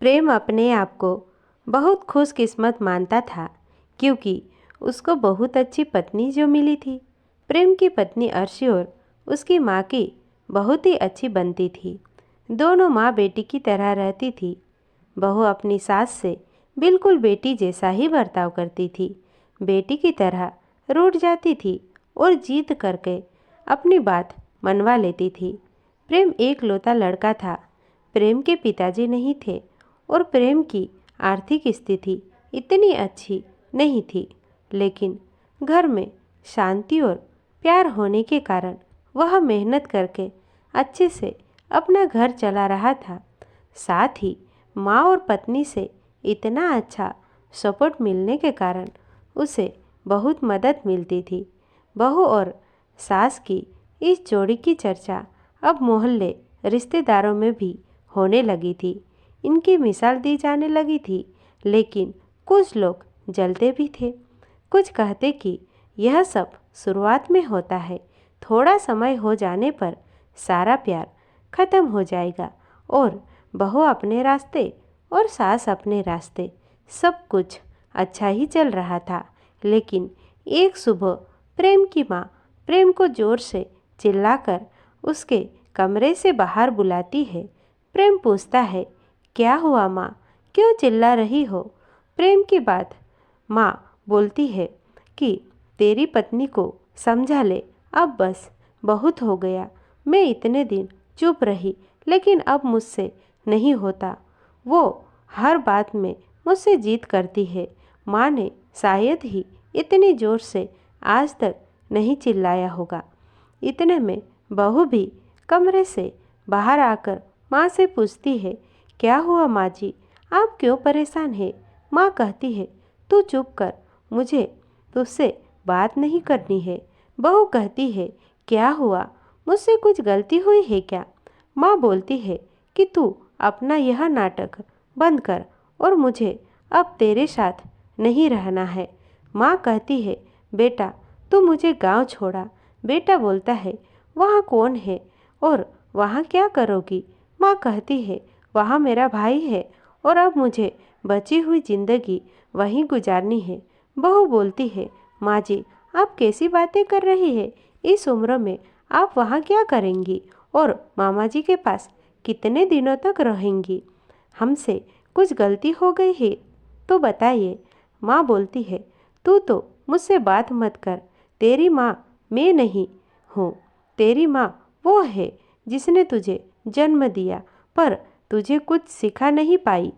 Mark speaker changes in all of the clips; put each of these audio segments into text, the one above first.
Speaker 1: प्रेम अपने आप को बहुत खुशकिस्मत मानता था क्योंकि उसको बहुत अच्छी पत्नी जो मिली थी। प्रेम की पत्नी अर्शी और उसकी माँ की बहुत ही अच्छी बनती थी। दोनों माँ बेटी की तरह रहती थी। बहू अपनी सास से बिल्कुल बेटी जैसा ही बर्ताव करती थी। बेटी की तरह रूठ जाती थी और जीत करके अपनी बात मनवा लेती थी। प्रेम एक लौता लड़का था। प्रेम के पिताजी नहीं थे और प्रेम की आर्थिक स्थिति इतनी अच्छी नहीं थी, लेकिन घर में शांति और प्यार होने के कारण वह मेहनत करके अच्छे से अपना घर चला रहा था। साथ ही माँ और पत्नी से इतना अच्छा सपोर्ट मिलने के कारण उसे बहुत मदद मिलती थी। बहू और सास की इस जोड़ी की चर्चा अब मोहल्ले रिश्तेदारों में भी होने लगी थी। इनकी मिसाल दी जाने लगी थी, लेकिन कुछ लोग जलते भी थे। कुछ कहते कि यह सब शुरुआत में होता है, थोड़ा समय हो जाने पर सारा प्यार खत्म हो जाएगा और बहू अपने रास्ते और सास अपने रास्ते। सब कुछ अच्छा ही चल रहा था, लेकिन एक सुबह प्रेम की माँ प्रेम को जोर से चिल्लाकर उसके कमरे से बाहर बुलाती है। प्रेम पूछता है, क्या हुआ माँ, क्यों चिल्ला रही हो? प्रेम की बात माँ बोलती है कि तेरी पत्नी को समझा ले, अब बस बहुत हो गया। मैं इतने दिन चुप रही, लेकिन अब मुझसे नहीं होता। वो हर बात में मुझसे जीत करती है। माँ ने शायद ही इतनी ज़ोर से आज तक नहीं चिल्लाया होगा। इतने में बहू भी कमरे से बाहर आकर माँ से पूछती है, क्या हुआ माँ जी, आप क्यों परेशान हैं? माँ कहती है, तू चुप कर, मुझे तुझसे बात नहीं करनी है। बहू कहती है, क्या हुआ, मुझसे कुछ गलती हुई है क्या? माँ बोलती है कि तू अपना यह नाटक बंद कर और मुझे अब तेरे साथ नहीं रहना है। माँ कहती है, बेटा तू मुझे गांव छोड़ा। बेटा बोलता है, वहाँ कौन है और वहाँ क्या करोगी? माँ कहती है, वहाँ मेरा भाई है और अब मुझे बची हुई जिंदगी वहीं गुजारनी है। बहू बोलती है, माँ जी आप कैसी बातें कर रही है? इस उम्र में आप वहाँ क्या करेंगी और मामा जी के पास कितने दिनों तक रहेंगी? हमसे कुछ गलती हो गई है तो बताइए। माँ बोलती है, तू तो मुझसे बात मत कर। तेरी माँ मैं नहीं हूँ। तेरी माँ वो है जिसने तुझे जन्म दिया, पर तुझे कुछ सिखा नहीं पाई।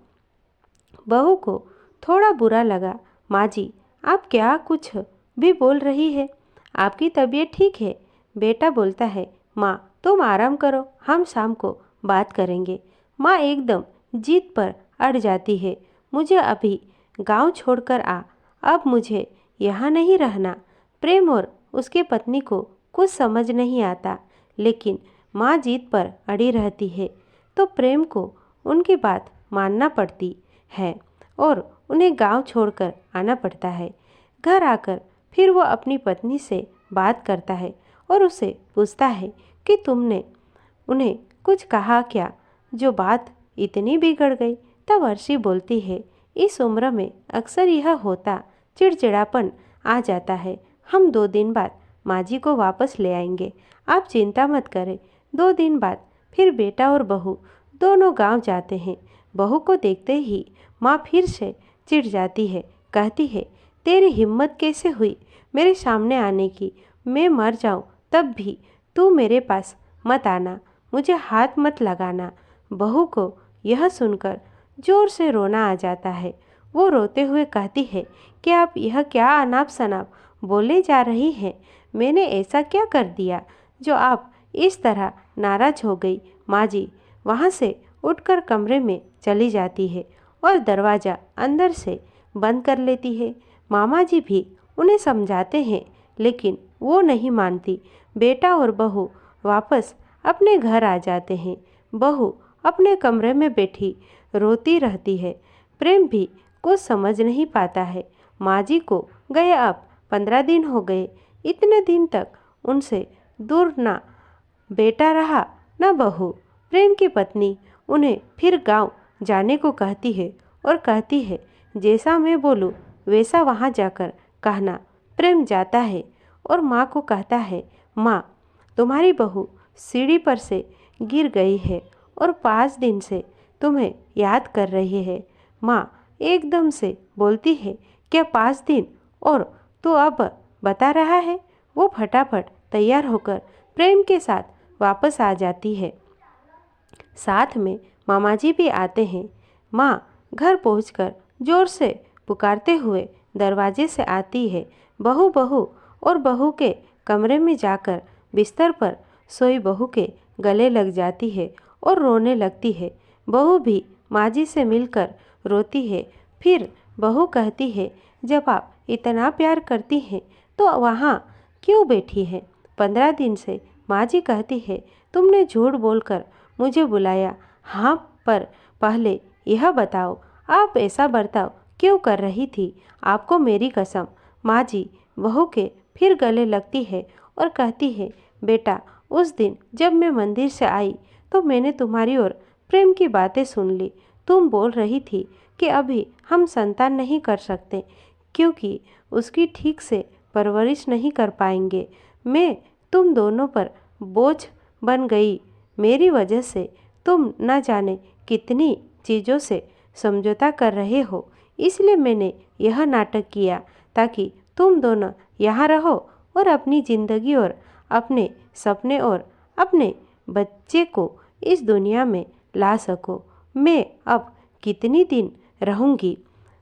Speaker 1: बहू को थोड़ा बुरा लगा। माँ जी आप क्या कुछ भी बोल रही है? आपकी तबीयत ठीक है? बेटा बोलता है, माँ तुम आराम करो, हम शाम को बात करेंगे। माँ एकदम जीत पर अड़ जाती है, मुझे अभी गांव छोड़कर आ, अब मुझे यहाँ नहीं रहना। प्रेम और उसके पत्नी को कुछ समझ नहीं आता, लेकिन माँ जीत पर अड़ी रहती है तो प्रेम को उनकी बात मानना पड़ती है और उन्हें गांव छोड़कर आना पड़ता है। घर आकर फिर वो अपनी पत्नी से बात करता है और उसे पूछता है कि तुमने उन्हें कुछ कहा क्या जो बात इतनी बिगड़ गई? तब अर्शी बोलती है, इस उम्र में अक्सर यह होता, चिड़चिड़ापन आ जाता है। हम 2 दिन बाद माँ जी को वापस ले आएंगे, आप चिंता मत करें। 2 दिन बाद फिर बेटा और बहू दोनों गांव जाते हैं। बहू को देखते ही माँ फिर से चिढ़ जाती है, कहती है, तेरी हिम्मत कैसे हुई मेरे सामने आने की? मैं मर जाऊं तब भी तू मेरे पास मत आना, मुझे हाथ मत लगाना। बहू को यह सुनकर जोर से रोना आ जाता है। वो रोते हुए कहती है कि आप यह क्या अनाप शनाप बोले जा रही हैं? मैंने ऐसा क्या कर दिया जो आप इस तरह नाराज हो गई? माँ जी वहाँ से उठकर कमरे में चली जाती है और दरवाज़ा अंदर से बंद कर लेती है। मामा जी भी उन्हें समझाते हैं, लेकिन वो नहीं मानती। बेटा और बहू वापस अपने घर आ जाते हैं। बहू अपने कमरे में बैठी रोती रहती है। प्रेम भी कुछ समझ नहीं पाता है। माँ जी को गए अब 15 दिन हो गए। इतने दिन तक उनसे दूर ना बेटा रहा न बहू। प्रेम की पत्नी उन्हें फिर गांव जाने को कहती है और कहती है जैसा मैं बोलूँ वैसा वहाँ जाकर कहना। प्रेम जाता है और माँ को कहता है, माँ तुम्हारी बहू सीढ़ी पर से गिर गई है और 5 दिन से तुम्हें याद कर रही है। माँ एकदम से बोलती है, क्या 5 दिन? और तो अब बता रहा है। वो फटाफट तैयार होकर प्रेम के साथ वापस आ जाती है। साथ में मामा जी भी आते हैं। माँ घर पहुंचकर जोर से पुकारते हुए दरवाजे से आती है, बहू बहू, और बहू के कमरे में जाकर बिस्तर पर सोई बहू के गले लग जाती है और रोने लगती है। बहू भी माँ जी से मिलकर रोती है। फिर बहू कहती है, जब आप इतना प्यार करती हैं तो वहाँ क्यों बैठी है? 15 दिन से माँ जी कहती है तुमने झूठ बोलकर मुझे बुलाया। हाँ, पर पहले यह बताओ आप ऐसा बर्ताव क्यों कर रही थी? आपको मेरी कसम। माँ जी बहू के फिर गले लगती है और कहती है, बेटा उस दिन जब मैं मंदिर से आई तो मैंने तुम्हारी और प्रेम की बातें सुन ली। तुम बोल रही थी कि अभी हम संतान नहीं कर सकते क्योंकि उसकी ठीक से परवरिश नहीं कर पाएंगे। मैं तुम दोनों पर बोझ बन गई। मेरी वजह से तुम न जाने कितनी चीज़ों से समझौता कर रहे हो, इसलिए मैंने यह नाटक किया ताकि तुम दोनों यहाँ रहो और अपनी ज़िंदगी और अपने सपने और अपने बच्चे को इस दुनिया में ला सको। मैं अब कितनी दिन रहूँगी?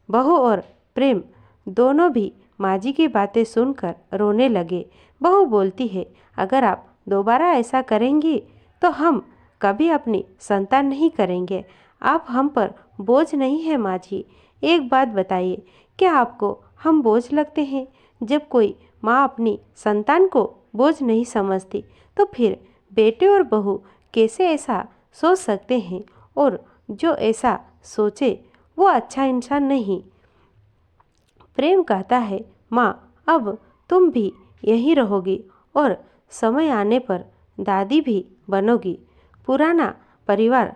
Speaker 1: बहू और प्रेम दोनों भी माँ जी की बातें सुनकर रोने लगे। बहू बोलती है, अगर आप दोबारा ऐसा करेंगी तो हम कभी अपनी संतान नहीं करेंगे। आप हम पर बोझ नहीं है माँ जी। एक बात बताइए, क्या आपको हम बोझ लगते हैं? जब कोई माँ अपनी संतान को बोझ नहीं समझती तो फिर बेटे और बहू कैसे ऐसा सोच सकते हैं? और जो ऐसा सोचे वो अच्छा इंसान नहीं। प्रेम कहता है, माँ अब तुम भी यहीं रहोगी और समय आने पर दादी भी बनोगी। पुराना परिवार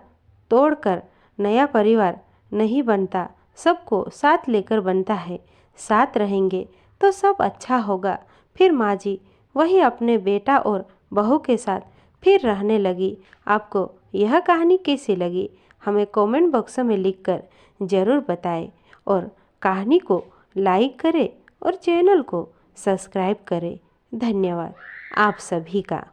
Speaker 1: तोड़कर नया परिवार नहीं बनता, सबको साथ लेकर बनता है। साथ रहेंगे तो सब अच्छा होगा। फिर माँ जी वही अपने बेटा और बहू के साथ फिर रहने लगी। आपको यह कहानी कैसी लगी हमें कमेंट बॉक्स में लिखकर ज़रूर बताएं और कहानी को लाइक करें और चैनल को सब्सक्राइब करें। धन्यवाद आप सभी का।